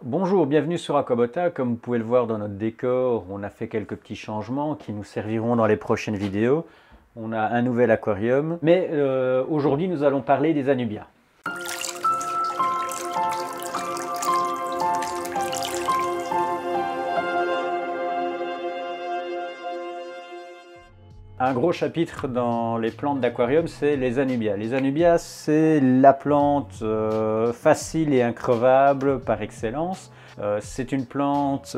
Bonjour, bienvenue sur Aquabota. Comme vous pouvez le voir dans notre décor, on a fait quelques petits changements qui nous serviront dans les prochaines vidéos. On a un nouvel aquarium, mais aujourd'hui nous allons parler des anubias. Un gros chapitre dans les plantes d'aquarium, c'est les anubias. Les anubias, c'est la plante facile et increvable par excellence. C'est une plante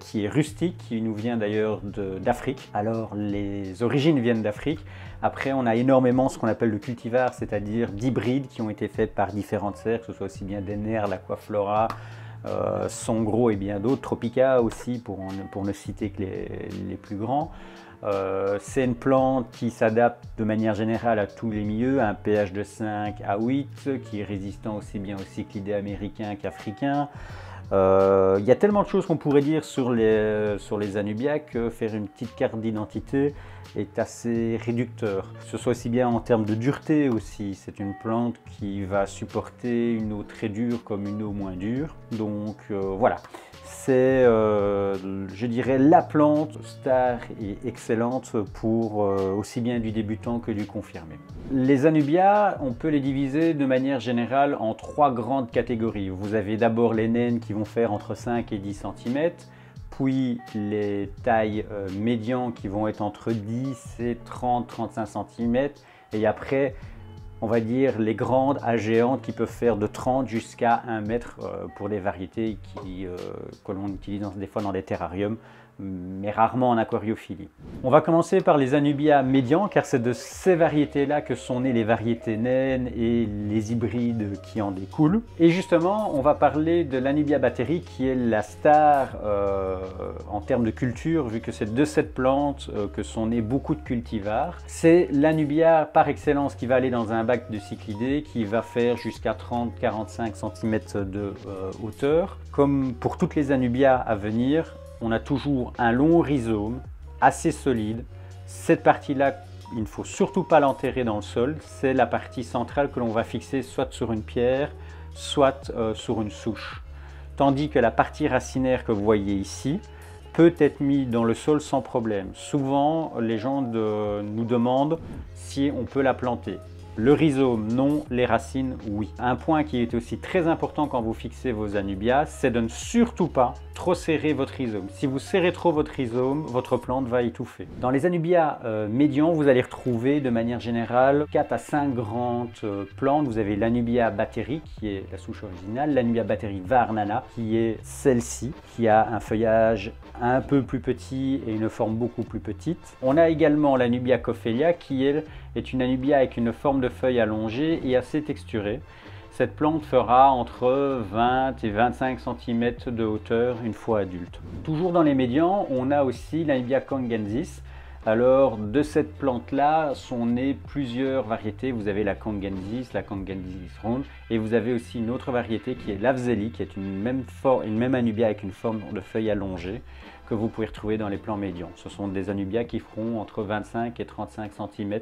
qui est rustique, qui nous vient d'ailleurs d'Afrique. Alors les origines viennent d'Afrique. Après, on a énormément ce qu'on appelle le cultivar, c'est-à-dire d'hybrides qui ont été faits par différentes serres, que ce soit aussi bien Denner, l'Aquaflora, Songro et bien d'autres, Tropica aussi, pour ne citer que les plus grands. C'est une plante qui s'adapte de manière générale à tous les milieux, à un pH de 5 à 8, qui est résistant aussi bien aux cyclidés américains qu'africains. Il y a tellement de choses qu'on pourrait dire sur les anubias que faire une petite carte d'identité est assez réducteur. Que ce soit aussi bien en termes de dureté aussi, c'est une plante qui va supporter une eau très dure comme une eau moins dure. Donc voilà, c'est je dirais la plante star et excellente pour aussi bien du débutant que du confirmé. Les anubias, on peut les diviser de manière générale en trois grandes catégories. Vous avez d'abord les naines qui vont faire entre 5 et 10 cm, puis les tailles médians qui vont être entre 10 et 30-35 cm, et après on va dire les grandes à géantes qui peuvent faire de 30 jusqu'à 1 mètre pour des variétés que l'on utilise des fois dans des terrariums, mais rarement en aquariophilie. On va commencer par les anubias médians, car c'est de ces variétés-là que sont nées les variétés naines et les hybrides qui en découlent. Et justement, on va parler de l'anubia batteri, qui est la star en termes de culture, vu que c'est de cette plante que sont nés beaucoup de cultivars. C'est l'anubia par excellence qui va aller dans un bac de cyclidés, qui va faire jusqu'à 30-45 cm de hauteur. Comme pour toutes les anubias à venir, on a toujours un long rhizome assez solide. Cette partie-là, il ne faut surtout pas l'enterrer dans le sol. C'est la partie centrale que l'on va fixer soit sur une pierre, soit sur une souche. Tandis que la partie racinaire que vous voyez ici peut être mise dans le sol sans problème. Souvent, les gens nous demandent si on peut la planter. Le rhizome, non. Les racines, oui. Un point qui est aussi très important quand vous fixez vos anubias, c'est de ne surtout pas trop serrer votre rhizome. Si vous serrez trop votre rhizome, votre plante va étouffer. Dans les anubias médians, vous allez retrouver de manière générale 4 à 5 grandes plantes. Vous avez l'anubia batteri, qui est la souche originale, l'anubia batteri varnana, qui est celle-ci, qui a un feuillage un peu plus petit et une forme beaucoup plus petite. On a également l'anubia cophelia, qui elle est une anubia avec une forme de feuille allongée et assez texturée. Cette plante fera entre 20 et 25 cm de hauteur une fois adulte. Toujours dans les médians, on a aussi l'anubia kangensis. Alors de cette plante-là sont nées plusieurs variétés. Vous avez la kangensis ronde, et vous avez aussi une autre variété qui est l'Afzeli, qui est une même anubia avec une forme de feuille allongée que vous pouvez retrouver dans les plants médians. Ce sont des anubias qui feront entre 25 et 35 cm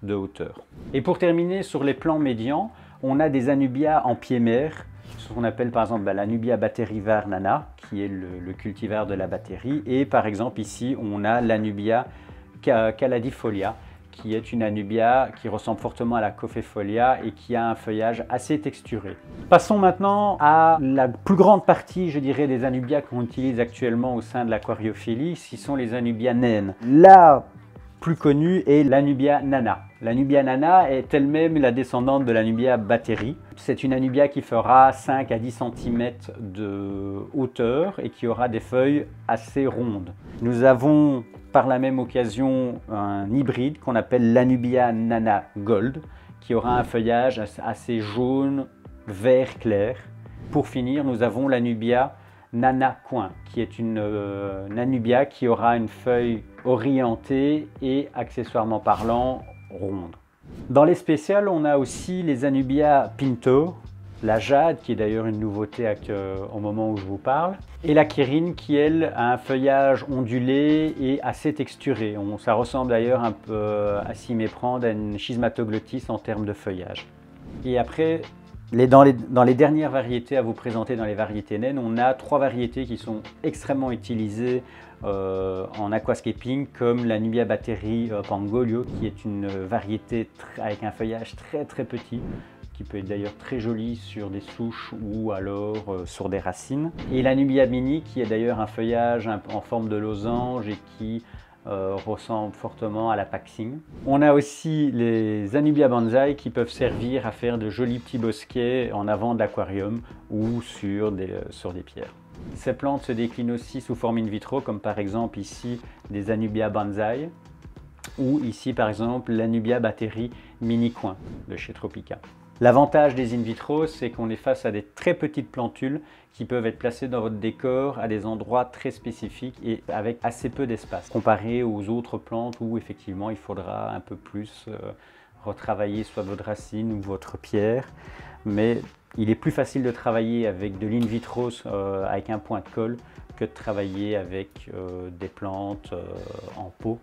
de hauteur. Et pour terminer sur les plants médians, on a des anubias en pied-mer, ce qu'on appelle par exemple l'anubia batteri varnana, qui est le cultivar de la batterie, et par exemple ici on a l'anubia caladifolia, qui est une anubia qui ressemble fortement à la cophefolia et qui a un feuillage assez texturé. Passons maintenant à la plus grande partie, je dirais, des anubias qu'on utilise actuellement au sein de l'aquariophilie, ce sont les anubias naines. La plus connue est l'anubia nana. L'anubia nana est elle-même la descendante de l'anubia batteri. C'est une anubia qui fera 5 à 10 cm de hauteur et qui aura des feuilles assez rondes. Nous avons par la même occasion un hybride qu'on appelle l'anubia nana gold, qui aura un feuillage assez jaune, vert clair. Pour finir, nous avons l'anubia nana coin, qui est une anubia qui aura une feuille orientée et accessoirement parlant ronde. Dans les spéciales, on a aussi les anubias pinto, la jade, qui est d'ailleurs une nouveauté au moment où je vous parle, et la kérine, qui elle a un feuillage ondulé et assez texturé. Ça ressemble d'ailleurs un peu, à s'y méprendre, à une schismatoglottis en termes de feuillage. Et après, Dans les dernières variétés à vous présenter dans les variétés naines, on a 3 variétés qui sont extrêmement utilisées en aquascaping, comme la Nubia Batteri Pangolio, qui est une variété avec un feuillage très petit, qui peut être d'ailleurs très jolie sur des souches ou alors sur des racines. Et la Nubia Mini, qui est d'ailleurs un feuillage en forme de losange et qui ressemble fortement à la Paxing. On a aussi les Anubia Banzai qui peuvent servir à faire de jolis petits bosquets en avant de l'aquarium ou sur des pierres. Ces plantes se déclinent aussi sous forme in vitro, comme par exemple ici des Anubia Banzai ou ici par exemple l'Anubia Batteri Mini Coin de chez Tropica. L'avantage des in vitro, c'est qu'on est face à des très petites plantules qui peuvent être placées dans votre décor à des endroits très spécifiques et avec assez peu d'espace, comparé aux autres plantes où effectivement il faudra un peu plus retravailler soit votre racine ou votre pierre. Mais il est plus facile de travailler avec de l'in vitro avec un point de colle que de travailler avec des plantes en pot,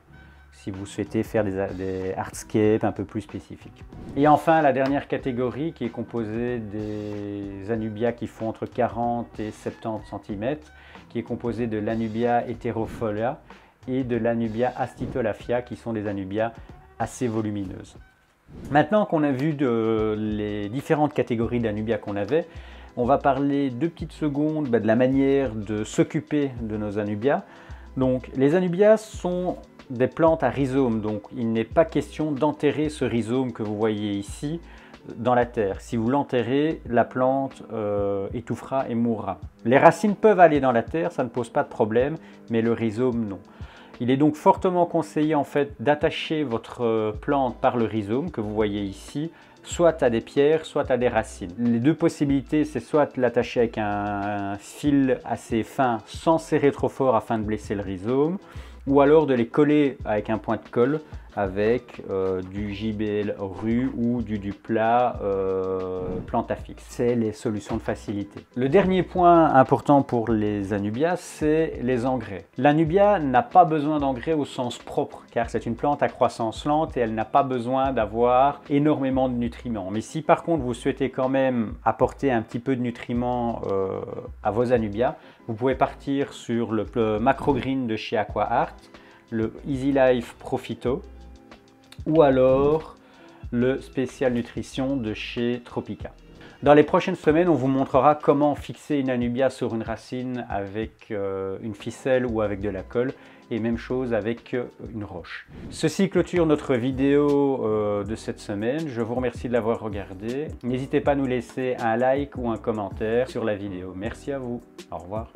si vous souhaitez faire des hardscapes un peu plus spécifiques. Et enfin, la dernière catégorie qui est composée des Anubia qui font entre 40 et 70 cm, qui est composée de l'Anubia heterofolia et de l'Anubia astitolafia, qui sont des Anubia assez volumineuses. Maintenant qu'on a vu les différentes catégories d'Anubia qu'on avait, on va parler 2 petites secondes de la manière de s'occuper de nos Anubia. Donc, les Anubias sont des plantes à rhizome, donc il n'est pas question d'enterrer ce rhizome que vous voyez ici dans la terre. Si vous l'enterrez, la plante étouffera et mourra. Les racines peuvent aller dans la terre, ça ne pose pas de problème, mais le rhizome non. Il est donc fortement conseillé en fait d'attacher votre plante par le rhizome que vous voyez ici, soit à des pierres, soit à des racines. Les 2 possibilités, c'est soit l'attacher avec un fil assez fin sans serrer trop fort afin de blesser le rhizome, ou alors de les coller avec un point de colle avec du JBL rue ou du Dupla Plantafix. C'est les solutions de facilité. Le dernier point important pour les Anubias, c'est les engrais. L'Anubia n'a pas besoin d'engrais au sens propre, car c'est une plante à croissance lente et elle n'a pas besoin d'avoir énormément de nutriments. Mais si par contre vous souhaitez quand même apporter un petit peu de nutriments à vos Anubias, vous pouvez partir sur le Macrogreen de chez AquaArt, le Easy Life Profito, ou alors le Spécial Nutrition de chez Tropica. Dans les prochaines semaines, on vous montrera comment fixer une Anubia sur une racine avec une ficelle ou avec de la colle, et même chose avec une roche. Ceci clôture notre vidéo de cette semaine. Je vous remercie de l'avoir regardé. N'hésitez pas à nous laisser un like ou un commentaire sur la vidéo. Merci à vous. Au revoir.